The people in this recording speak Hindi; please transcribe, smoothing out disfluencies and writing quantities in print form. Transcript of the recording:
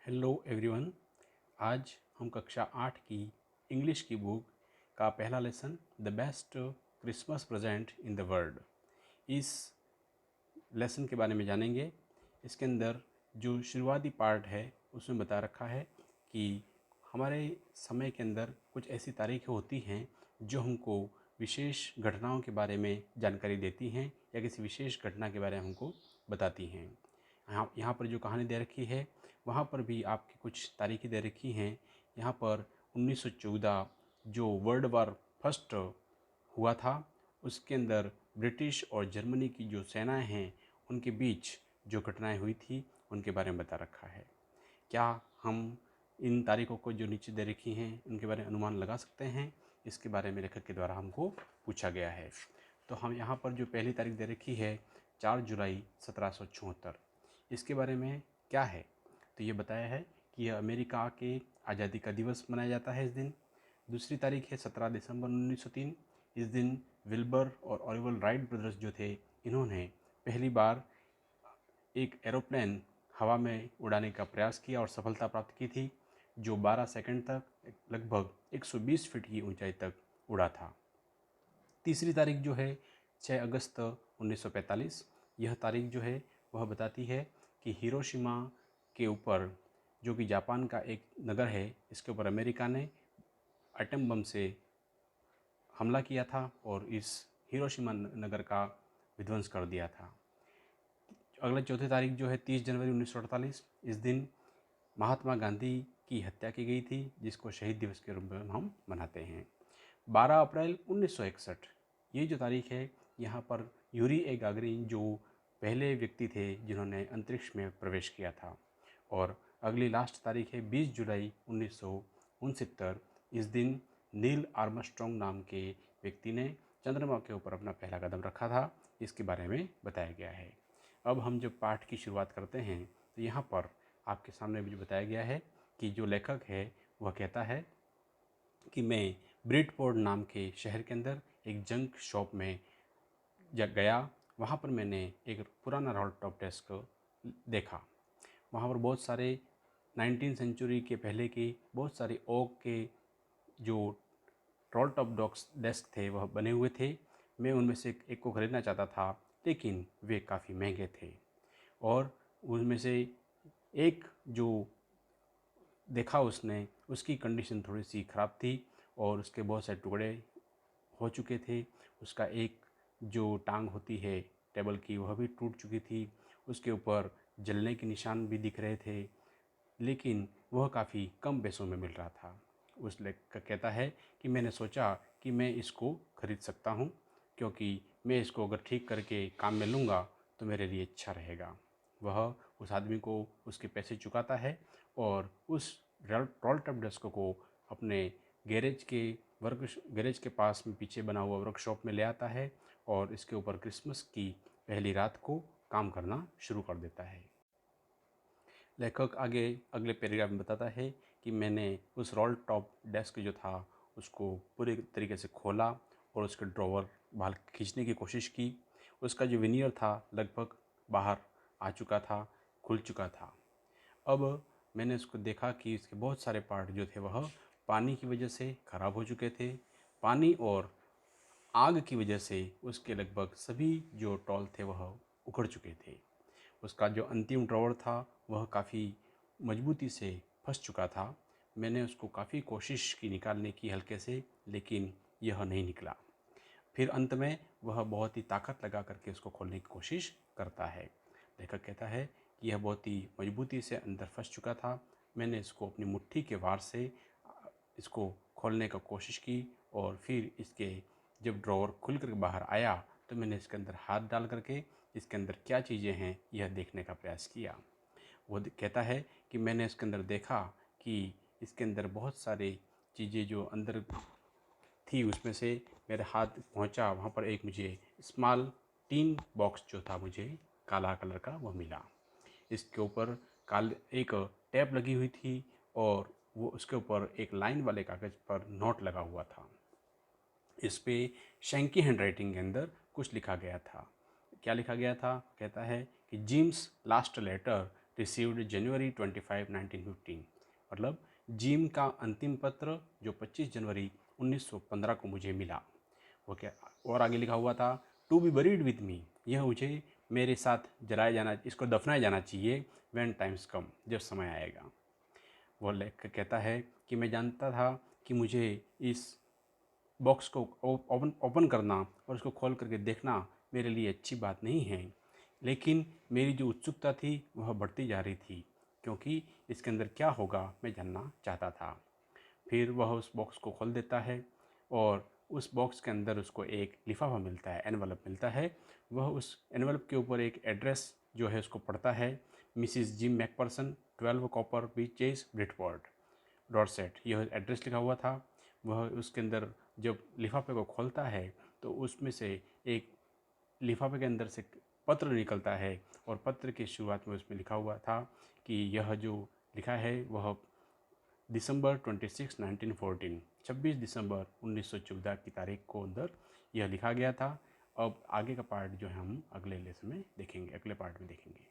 Hello everyone. आज हम कक्षा 8 की इंग्लिश की बुक का पहला lesson the best Christmas present in the world, इस लेसन के बारे में जानेंगे। इसके अंदर जो शुरुआती पार्ट है उसमें बता रखा है कि हमारे समय के अंदर कुछ ऐसी तारीखें होती हैं जो हमको विशेष घटनाओं के बारे में जानकारी देती हैं या किसी विशेष घटना के बारे में हमको बताती हैं। यहाँ पर जो कहानी दे रखी है वहाँ पर भी आपकी कुछ तारीखें दे रखी हैं। यहाँ पर 1914 जो वर्ल्ड वार फर्स्ट हुआ था उसके अंदर ब्रिटिश और जर्मनी की जो सेनाएं हैं उनके बीच जो घटनाएं हुई थी उनके बारे में बता रखा है। क्या हम इन तारीखों को जो नीचे दे रखी हैं उनके बारे में अनुमान लगा सकते हैं? इसके बारे में लेखक के द्वारा हमको पूछा गया है। तो हम यहाँ पर जो पहली तारीख दे रखी है 4 जुलाई 1774, इसके बारे में क्या है? तो ये बताया है कि यह अमेरिका के आज़ादी का दिवस मनाया जाता है इस दिन। दूसरी तारीख है 17 दिसंबर 1903। इस दिन विल्बर और ऑलिवर राइट ब्रदर्स जो थे इन्होंने पहली बार एक एरोप्लेन हवा में उड़ाने का प्रयास किया और सफलता प्राप्त की थी, जो 12 सेकंड तक लगभग 120 फीट की ऊंचाई तक उड़ा था। तीसरी तारीख जो है 6 अगस्त 1945, यह तारीख जो है वह बताती है कि हिरोशिमा के ऊपर, जो कि जापान का एक नगर है, इसके ऊपर अमेरिका ने एटम बम से हमला किया था और इस हिरोशिमा नगर का विध्वंस कर दिया था। अगला चौथी तारीख जो है 30 जनवरी 1948, इस दिन महात्मा गांधी की हत्या की गई थी, जिसको शहीद दिवस के रूप में हम मनाते हैं। 12 अप्रैल 1961, ये जो तारीख है यहाँ पर यूरी ए गागरिन जो पहले व्यक्ति थे जिन्होंने अंतरिक्ष में प्रवेश किया था। और अगली लास्ट तारीख है 20 जुलाई 1969, इस दिन नील आर्मस्ट्रॉन्ग नाम के व्यक्ति ने चंद्रमा के ऊपर अपना पहला कदम रखा था। इसके बारे में बताया गया है। अब हम जब पाठ की शुरुआत करते हैं तो यहाँ पर आपके सामने भी बताया गया है कि जो लेखक है वह कहता है कि मैं ब्रिडपोर्ट नाम के शहर के अंदर एक जंक शॉप में गया। वहाँ पर मैंने एक पुराना रोल टॉप डेस्क देखा। वहाँ पर बहुत सारे 19वीं सेंचुरी के पहले की बहुत सारे ओक के जो रोल टॉप डेस्क थे वह बने हुए थे। मैं उनमें से एक को ख़रीदना चाहता था, लेकिन वे काफ़ी महंगे थे। और उनमें से एक जो देखा उसने, उसकी कंडीशन थोड़ी सी ख़राब थी और उसके बहुत सारे टुकड़े हो चुके थे। उसका एक जो टांग होती है टेबल की वह भी टूट चुकी थी। उसके ऊपर जलने के निशान भी दिख रहे थे, लेकिन वह काफ़ी कम पैसों में मिल रहा था। उस लेखक कहता है कि मैंने सोचा कि मैं इसको ख़रीद सकता हूँ, क्योंकि मैं इसको अगर ठीक करके काम में लूँगा तो मेरे लिए अच्छा रहेगा। वह उस आदमी को उसके पैसे चुकाता है और उस रोल टॉप डेस्क को अपने गैरेज के पास में पीछे बना हुआ वर्कशॉप में ले आता है और इसके ऊपर क्रिसमस की पहली रात को काम करना शुरू कर देता है। लेखक आगे अगले पैराग्राफ में बताता है कि मैंने उस रोल टॉप डेस्क जो था उसको पूरे तरीके से खोला और उसके ड्रॉवर बाहर खींचने की कोशिश की। उसका जो विनियर था लगभग बाहर आ चुका था, खुल चुका था। अब मैंने उसको देखा कि इसके बहुत सारे पार्ट जो थे वह पानी की वजह से ख़राब हो चुके थे। पानी और आग की वजह से उसके लगभग सभी जो टॉल थे वह उखड़ चुके थे। उसका जो अंतिम ड्रॉवर था वह काफ़ी मजबूती से फंस चुका था। मैंने उसको काफ़ी कोशिश की निकालने की हल्के से, लेकिन यह नहीं निकला। फिर अंत में वह बहुत ही ताकत लगा करके उसको खोलने की कोशिश करता है। लेखक कहता है कि यह बहुत ही मजबूती से अंदर फंस चुका था। मैंने इसको अपनी मुट्ठी के वार से इसको खोलने का कोशिश की और फिर इसके जब ड्रॉवर खुल कर बाहर आया तो मैंने इसके अंदर हाथ डाल करके इसके अंदर क्या चीज़ें हैं यह देखने का प्रयास किया। वो कहता है कि मैंने इसके अंदर देखा कि इसके अंदर बहुत सारी चीज़ें जो अंदर थी उसमें से मेरे हाथ पहुंचा, वहाँ पर एक मुझे स्मॉल टीन बॉक्स जो था मुझे काला कलर का वह मिला। इसके ऊपर एक टैप लगी हुई थी और वो उसके ऊपर एक लाइन वाले कागज़ पर नोट लगा हुआ था। इस पे शैंकी हैंडराइटिंग के अंदर कुछ लिखा गया था। क्या लिखा गया था? कहता है कि जिम्स लास्ट लेटर रिसीव्ड जनवरी 25, 1915। मतलब जिम का अंतिम पत्र जो 25 जनवरी 1915 को मुझे मिला। ओके, और आगे लिखा हुआ था to be buried with me, यह मुझे मेरे साथ जलाया जाना, इसको दफनाया जाना चाहिए, व्हेन टाइम्स कम, जब समय आएगा। वो लेखक कहता है कि मैं जानता था कि मुझे इस बॉक्स को ओपन करना और उसको खोल करके देखना मेरे लिए अच्छी बात नहीं है, लेकिन मेरी जो उत्सुकता थी वह बढ़ती जा रही थी, क्योंकि इसके अंदर क्या होगा मैं जानना चाहता था। फिर वह उस बॉक्स को खोल देता है और उस बॉक्स के अंदर उसको एक लिफाफा मिलता है, एनवलप मिलता है। वह उस एनवलप के ऊपर एक एड्रेस जो है उसको पढ़ता है, Mrs Jim McPherson, 12 Copper Beeches, Britford, Dorset, यह एड्रेस लिखा हुआ था। वह उसके अंदर जब लिफाफे को खोलता है तो उसमें से एक लिफाफे के अंदर से पत्र निकलता है, और पत्र की शुरुआत में उसमें लिखा हुआ था कि यह जो लिखा है वह दिसंबर 26, 1914, 26 दिसंबर 1914 की तारीख को अंदर यह लिखा गया था। अब आगे का पार्ट जो है हम अगले लेसन में देखेंगे, अगले पार्ट में देखेंगे।